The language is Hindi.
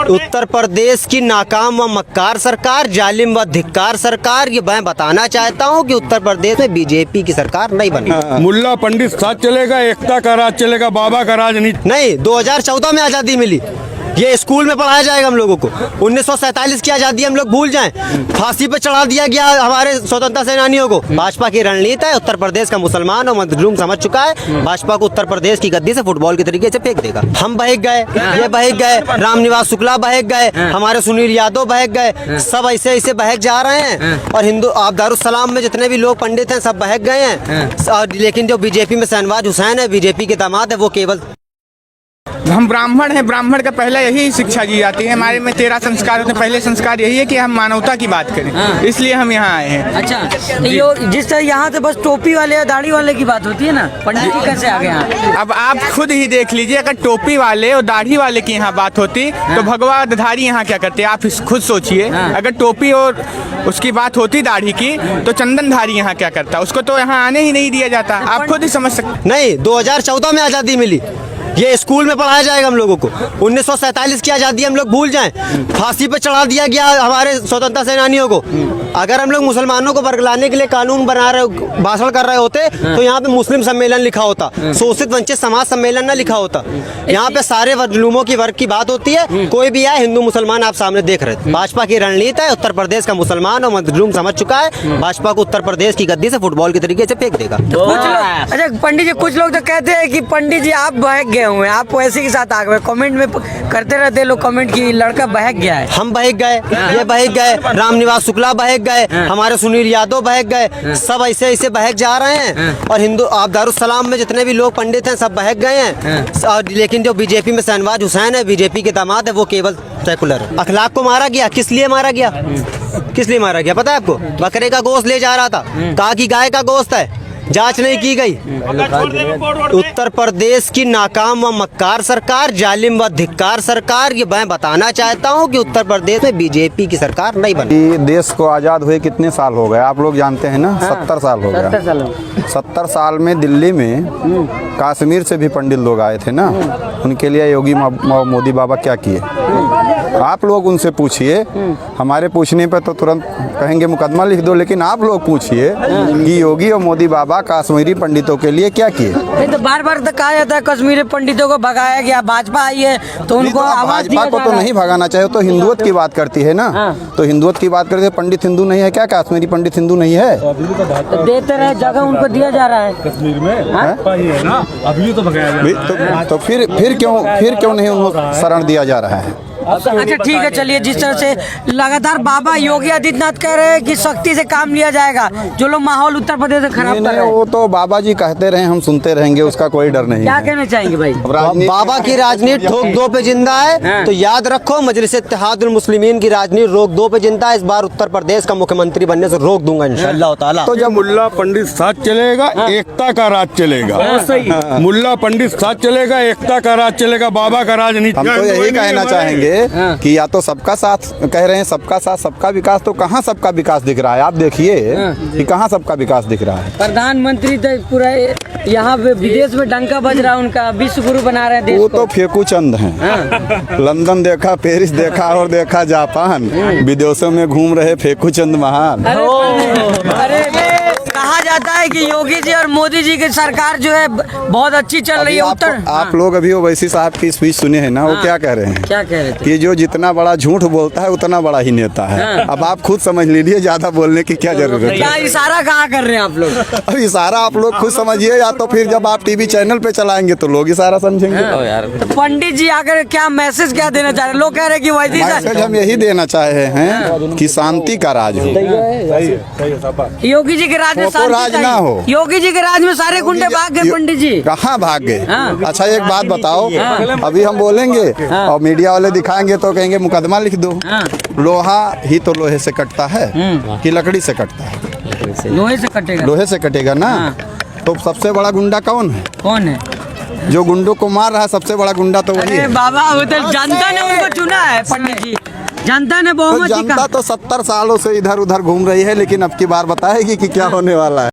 उत्तर प्रदेश की नाकाम व मक्कार सरकार, जालिम व धिक्कार सरकार। ये मैं बताना चाहता हूँ कि उत्तर प्रदेश में बीजेपी की सरकार नहीं बनी। मुल्ला पंडित साथ चलेगा, एकता का राज चलेगा, बाबा का राज नहीं। 2014 में आज़ादी मिली, ये स्कूल में पढ़ाया जाएगा हम लोगों को। 1947 की आज़ादी हम लोग भूल जाएं, फांसी पे चढ़ा दिया गया हमारे स्वतंत्रता सेनानियों को। भाजपा की रणनीति है, उत्तर प्रदेश का मुसलमान और मजलूम समझ चुका है, भाजपा को उत्तर प्रदेश की गद्दी से फुटबॉल के तरीके से फेंक देगा। हम बहक गए, ये बहक गए, रामनिवास शुक्ला बहक गए, हमारे सुनील यादव बहक गए, सब ऐसे ऐसे बहक जा रहे हैं। और हिंदू आप दारुस्सलाम में जितने भी लोग पंडित हैं सब बहक गए हैं। लेकिन जो बीजेपी में शहनवाज हुसैन है, बीजेपी के दामाद है, वो केवल हम ब्राह्मण हैं, ब्राह्मण का पहले यही शिक्षा दी जाती है। हमारे में 13 संस्कार होते हैं, पहले संस्कार यही है कि हम मानवता की बात करें, इसलिए हम यहाँ आए हैं। अच्छा, जिस तरह यहाँ से बस टोपी वाले या दाढ़ी वाले की बात होती है ना, पंडित जी कैसे आ गए यहाँ? अब आप खुद ही देख लीजिए, अगर टोपी वाले और दाढ़ी वाले की यहाँ बात होती तो भगवाधारी यहाँ क्या करते? आप खुद सोचिए, अगर टोपी और उसकी बात होती दाढ़ी की तो चंदनधारी यहाँ क्या करता? उसको तो यहाँ आने ही नहीं दिया जाता। आप खुद ही समझ सकते। नहीं, 2014 में आज़ादी मिली, ये स्कूल में पढ़ाया जाएगा हम लोगों को। 1947 की आज़ादी हम लोग भूल जाएं, फांसी पे चढ़ा दिया गया हमारे स्वतंत्रता सेनानियों को। अगर हम लोग मुसलमानों को बरगलाने के लिए कानून बना रहे, भाषण कर रहे होते तो यहाँ पे मुस्लिम सम्मेलन लिखा होता, शोषित वंचित समाज सम्मेलन ना लिखा होता। यहाँ पे सारे मजलूमों की वर्ग की बात होती है, कोई भी आए, हिंदू मुसलमान आप सामने देख रहे थे। भाजपा की रणनीति है, उत्तर प्रदेश का मुसलमान और मजलूम समझ चुका है, भाजपा को उत्तर प्रदेश की गद्दी से फुटबॉल के तरीके से फेंक देगा। अच्छा पंडित जी, कुछ लोग तो कहते हैं कि पंडित जी आप बहक गए हुए, आप वैसे के साथ आ गए। कमेंट में करते रहते लोग कमेंट की लड़का बहक गया है। हम बहक गए, ये बहक गए, रामनिवास शुक्ला बहक गए, हमारे सुनील यादव बहक गए, सब ऐसे ऐसे बहक जा रहे हैं। और हिंदू आप दारुस्सलाम में जितने भी लोग पंडित हैं सब बहक गए हैं। लेकिन जो बीजेपी में शहनवाज हुसैन है, बीजेपी के दामाद है, वो केवल सेकुलर है। अखलाक को मारा गया, किस लिए मारा गया? किस लिए मारा गया पता है आपको? बकरे का गोश्त ले जा रहा था, कहा कि गाय का गोश्त है, जांच नहीं की गई। उत्तर प्रदेश की नाकाम व मक्कार सरकार, जालिम व धिक्कार सरकार। ये मैं बताना चाहता हूँ कि उत्तर प्रदेश में बीजेपी की सरकार नहीं बनी। देश को आज़ाद हुए कितने साल हो गए आप लोग जानते हैं ना? 70 साल हो गया। 70 साल में दिल्ली में कश्मीर से भी पंडित लोग आए थे ना, उनके लिए योगी मोदी बाबा क्या किए? आप लोग उनसे पूछिए, हमारे पूछने पर तो तुरंत कहेंगे मुकदमा लिख दो, लेकिन आप लोग पूछिए कि योगी और मोदी बाबा कश्मीरी पंडितों के लिए क्या किए? तो बार बार तो कहा जाता है कश्मीरी पंडितों को भगाया गया, भाजपा आई है तो उनको आवाज दिया जा रहा है। भाजपा को तो नहीं भगाना चाहिए, तो हिंदुत्व की बात करती है ना। तो हिंदुत्व की बात करते, पंडित हिंदू नहीं है क्या? कश्मीरी पंडित हिंदू नहीं है? तो देते रहे, जगह उनको दिया जा रहा है कश्मीर में ना, अभी तो भगाया तो फिर क्यों नहीं उनको शरण दिया जा रहा है? अच्छा ठीक है, चलिए। जिस तरह से लगातार बाबा योगी आदित्यनाथ कह रहे हैं कि सख्ती से काम लिया जाएगा, जो लोग माहौल उत्तर प्रदेश में खराब कर रहे हैं, वो तो बाबा जी कहते रहे, हम सुनते रहेंगे, उसका कोई डर नहीं। क्या कहना चाहेंगे भाई? बाबा की राजनीति ठोक दो पे जिंदा है, तो याद रखो मजलिस इत्तेहादुल मुस्लिमीन की राजनीति रोक दो पे जिंदा है। इस बार उत्तर प्रदेश का मुख्यमंत्री बनने से रोक दूंगा इंशाअल्लाह ताला। तो जब मुल्ला पंडित साथ चलेगा, एकता का राज चलेगा। मुल्ला पंडित साथ चलेगा, एकता का राज चलेगा, बाबा का राज नहीं। हम तो यही कहना चाहेंगे कि या तो सबका साथ कह रहे हैं, सबका साथ सबका विकास, तो कहाँ सबका विकास दिख रहा है? आप देखिए कि कहाँ सबका विकास दिख रहा है। प्रधानमंत्री तो पूरा यहाँ पे विदेश में डंका बज रहा है, उनका विश्व गुरु बना रहे हैं देश वो को। तो फेंकू चंद हैं। लंदन देखा, पेरिस देखा और देखा जापान, विदेशों में घूम रहे फेंकू चंद महान। अरे कहा जाता है कि योगी जी और मोदी जी की सरकार जो है बहुत अच्छी चल रही है। उत्तर आप लोग अभी ओवैसी साहब की स्पीच सुने हैं ना, वो क्या कह रहे हैं? क्या कह रहे थे? कि जो जितना बड़ा झूठ बोलता है उतना बड़ा ही नेता है। अब आप खुद समझ लीजिए, ज्यादा बोलने की क्या जरूरत है? क्या इशारा कहाँ कर रहे हैं आप लोग? अब इशारा आप लोग खुद समझिए, या तो फिर जब आप टीवी चैनल पे चलाएंगे तो लोग इशारा समझेंगे। तो पंडित जी आकर क्या मैसेज क्या देना चाह रहे हैं? लोग कह रहे हैं कि वैसी मैसेज हम यही देना चाहे हैं कि शांति का राज हो। योगी जी के राज में तो राज ना हो। योगी जी के राज में सारे गुंडे भाग गए। पंडित जी कहाँ भाग गए? अच्छा एक बात बताओ, अभी हम बोलेंगे और मीडिया वाले दिखाएंगे तो कहेंगे मुकदमा लिख दो। लोहा ही तो लोहे से कटता है कि लकड़ी से कटता है? लोहे से कटेगा। लोहे से कटेगा ना। तो सबसे बड़ा गुंडा कौन है? कौन है जो गुंडों को मार रहा है? सबसे बड़ा गुंडा तो वही है। बाबा, वो तो जनता ने उनको चुना है। पंडित जी, जनता ने बहुमत जनता तो 70 सालों से इधर उधर घूम रही है, लेकिन अब की बार बताएगी कि क्या होने वाला है।